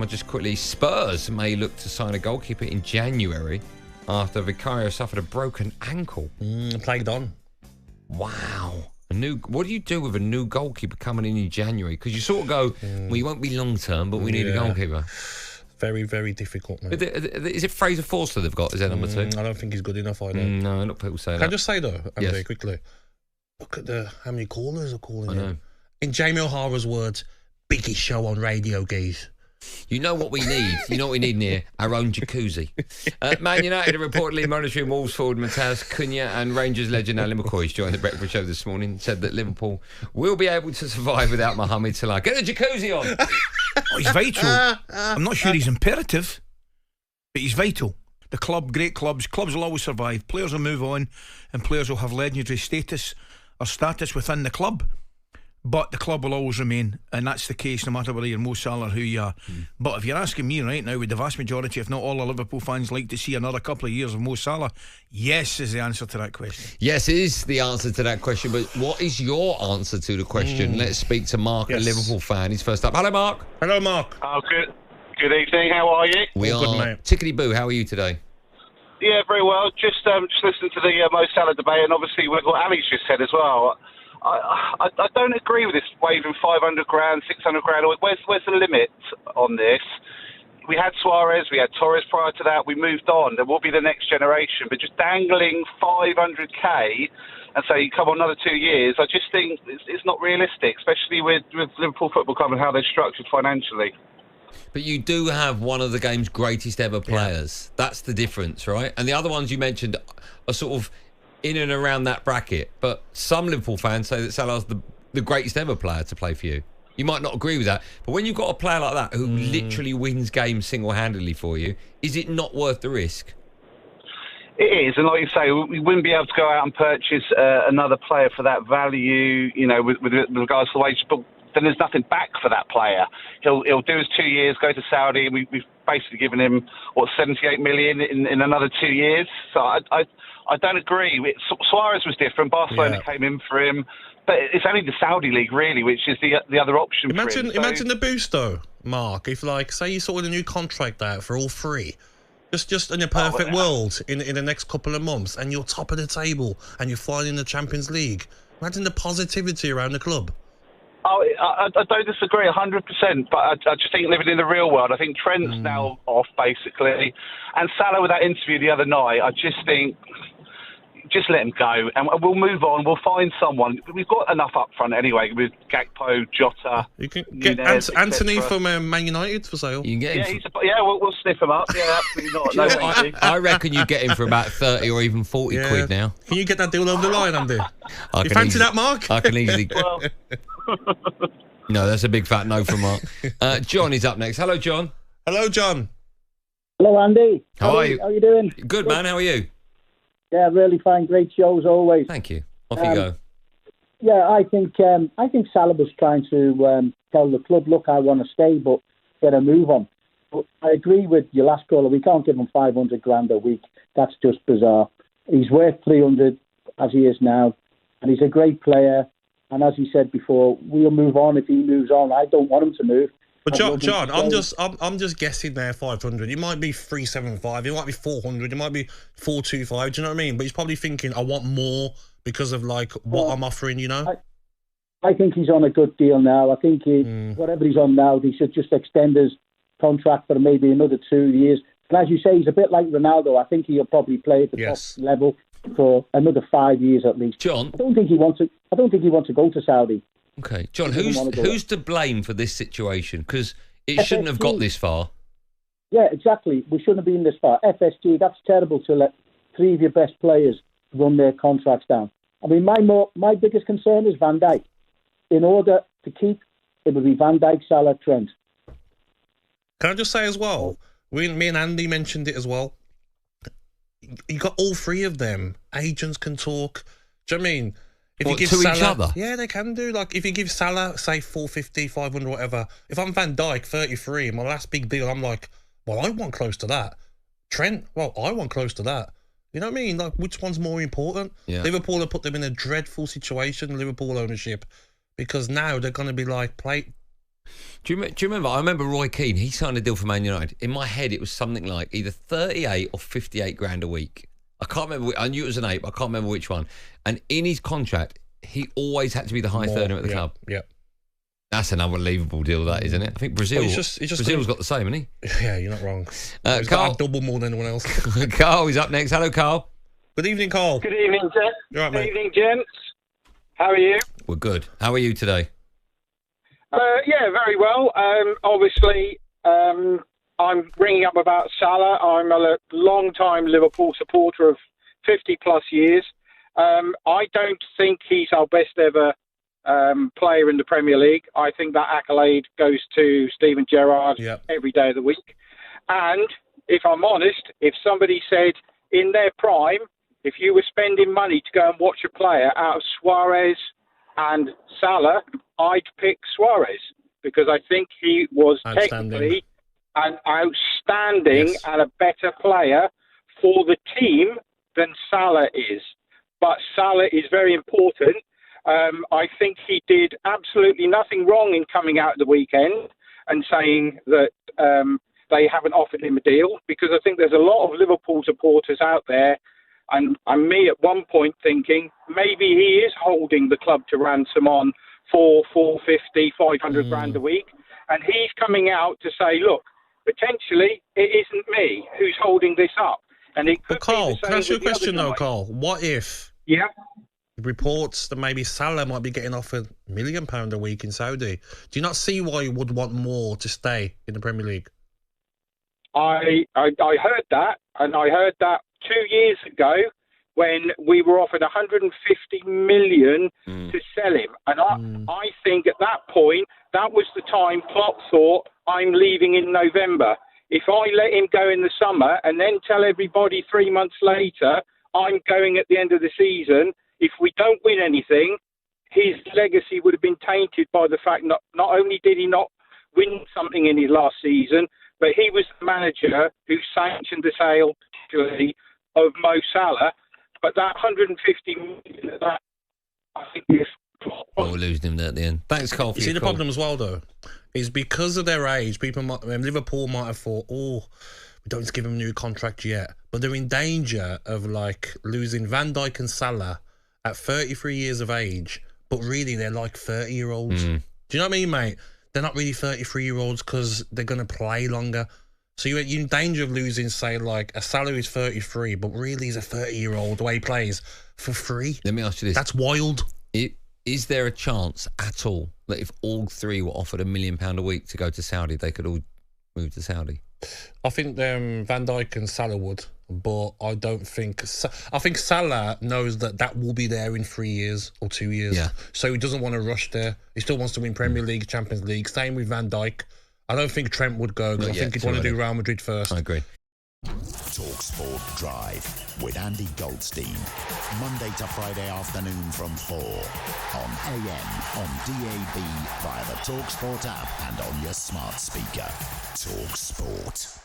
Well, just quickly, Spurs may look to sign a goalkeeper in January after Vicario suffered a broken ankle. Played on. Wow. What do you do with a new goalkeeper coming in January? Because you sort of go, well, he won't be long term, but we need a goalkeeper. Very, very difficult, man. Is it Fraser Forster they've got? Is that number 2? I don't think he's good enough either. No, a lot of people say that. Can I just say, though, Andy, quickly, look at how many callers are calling in. In Jamie O'Hara's words, biggest show on radio, geez. You know what we need? You know what we need in here? Our own jacuzzi. Man United are reportedly monitoring Wolves forward Matheus Cunha, and Rangers legend Alan McCoy's joined the breakfast show this morning, said that Liverpool will be able to survive without Mohamed Salah. Get the jacuzzi on! Oh, he's vital. I'm not sure he's imperative, but he's vital. The club, great clubs will always survive. Players will move on, and players will have legendary status within the club. But the club will always remain, and that's the case no matter whether you're Mo Salah or who you are. But if you're asking me right now, with the vast majority, if not all the Liverpool fans, like to see another couple of years of Mo Salah, yes is the answer to that question. Yes is the answer to that question, but what is your answer to the question? Let's speak to Mark, a Liverpool fan. He's first up. Hello, Mark. Hello, Mark. Oh, good evening. How are you? We All are good, mate. tickety-boo. How are you today? Yeah, very well. Just listening to the Mo Salah debate, and obviously what Ali's just said as well. I don't agree with this waving 500 grand, 600 grand. Where's the limit on this? We had Suarez, we had Torres prior to that. We moved on. There will be the next generation, but just dangling 500k and say come on another 2 years, I just think it's not realistic, especially with Liverpool Football Club and how they're structured financially. But you do have one of the game's greatest ever players. That's the difference, right? And the other ones you mentioned are sort of in and around that bracket. But some Liverpool fans say that Salah's the greatest ever player to play for you. You might not agree with that. But when you've got a player like that who literally wins games single-handedly for you, is it not worth the risk? It is, and like you say, we wouldn't be able to go out and purchase another player for that value, you know, with regards to the wage, but then there's nothing back for that player. He'll do his 2 years, go to Saudi, and we've basically given him, 78 million in another 2 years. So I don't agree. Suarez was different. Barcelona came in for him, but it's only the Saudi league really, which is the other option. Imagine the boost though, Mark. If say you sorted a new contract out for all three, just in a perfect world, in the next couple of months, and you're top of the table and you're flying in the Champions League. Imagine the positivity around the club. Oh, I don't disagree 100%, but I just think living in the real world, I think Trent's now off basically, and Salah with that interview the other night, I just think. Just let him go, and we'll move on. We'll find someone. We've got enough up front anyway with Gakpo, Jota. You can get Anthony from Man United for sale. You can get him. We'll sniff him up. Yeah, absolutely not. I reckon you get him for about 30 or even 40 quid now. Can you get that deal over the line, Andy? You fancy that, Mark? I can easily. Well. No, that's a big fat no from Mark. John is up next. Hello, John. Hello, John. Hello, Andy. How are you? How are you doing? Good, man. How are you? Yeah, really fine. Great shows always. Thank you. Off you go. Yeah, I think Salah was trying to tell the club, look, I want to stay, but get a move on. But I agree with your last caller. We can't give him 500 grand a week. That's just bizarre. He's worth 300 as he is now, and he's a great player. And as he said before, we'll move on if he moves on. I don't want him to move. But John, I'm just guessing there 500. It might be 375. It might be 400. It might be 425. Do you know what I mean? But he's probably thinking, I want more because of what I'm offering. You know. I think he's on a good deal now. I think whatever he's on now, he should just extend his contract for maybe another 2 years. And as you say, he's a bit like Ronaldo. I think he'll probably play at the top level for another 5 years at least. John, I don't think he wants to go to Saudi. Okay, John, who's to blame for this situation? Because it shouldn't have got this far. Yeah, exactly. We shouldn't have been this far. FSG, that's terrible to let three of your best players run their contracts down. I mean, my biggest concern is Van Dijk. In order to keep, it would be Van Dijk, Salah, Trent. Can I just say as well, me and Andy mentioned it as well. You got all three of them. Agents can talk. Do you know what I mean? If you give Salah, each other? Yeah, they can do. If you give Salah, say 450, 500, whatever. If I'm Van Dijk, 33, my last big deal, I'm like, well, I want close to that. Trent, well, I want close to that. You know what I mean? Which one's more important? Yeah. Liverpool have put them in a dreadful situation, Liverpool ownership, because now they're going to be Do you remember? I remember Roy Keane. He signed a deal for Man United. In my head, it was something like either 38 or 58 grand a week. I can't remember. I knew it was an 8, but I can't remember which one. And in his contract, he always had to be the highest earner at the club. Yeah. That's an unbelievable deal, that, isn't it? I think Brazil. Brazil's got the same, hasn't he? Yeah, you're not wrong. He's Carl, got double more than anyone else. Carl is up next. Hello, Carl. Good evening, Carl. Good evening, gents. You're right, mate. Good evening, gents. How are you? We're good. How are you today? Yeah, very well. Obviously, I'm ringing up about Salah. I'm a long-time Liverpool supporter of 50-plus years. I don't think he's our best ever player in the Premier League. I think that accolade goes to Steven Gerrard every day of the week. And if I'm honest, if somebody said in their prime, if you were spending money to go and watch a player out of Suarez and Salah, I'd pick Suarez because I think he was technically an outstanding and a better player for the team than Salah is. But Salah is very important. I think he did absolutely nothing wrong in coming out at the weekend and saying that they haven't offered him a deal, because I think there's a lot of Liverpool supporters out there, and me at one point thinking maybe he is holding the club to ransom on 450, 500 grand a week. And he's coming out to say, look, potentially it isn't me who's holding this up. And it could Carl, be the same can I ask you a with the question other though, guy. Carl? What if reports that maybe Salah might be getting offered £1 million a week in Saudi? Do you not see why you would want more to stay in the Premier League? I heard that, and I heard that 2 years ago when we were offered 150 million to sell him. And I think at that point, that was the time Klopp thought, I'm leaving in November. If I let him go in the summer and then tell everybody 3 months later, I'm going at the end of the season, if we don't win anything, his legacy would have been tainted by the fact not only did he not win something in his last season, but he was the manager who sanctioned the sale, particularly, of Mo Salah. But that 150 million, that I think is... we're losing him there at the end. Thanks, Carl. You see, the problem as well, though, is because of their age, Liverpool might have thought, we don't need to give him a new contract yet. But they're in danger of, losing Van Dijk and Salah at 33 years of age, but really they're like 30-year-olds. Do you know what I mean, mate? They're not really 33-year-olds because they're going to play longer. So you're in danger of losing, say, a Salah who's 33, but really he's a 30-year-old the way he plays for free. Let me ask you this. That's wild. Is there a chance at all that if all three were offered £1 million a week to go to Saudi, they could all move to Saudi? I think Van Dijk and Salah would, but I don't think... I think Salah knows that will be there in 3 years or 2 years. Yeah. So he doesn't want to rush there. He still wants to win Premier League, Champions League. Same with Van Dijk. I don't think Trent would go, because I think he'd want to do Real Madrid first. I agree. talkSPORT Drive with Andy Goldstein. Monday to Friday afternoon from 4 on AM, on DAB, via the talkSPORT app and on your smart speaker. talkSPORT.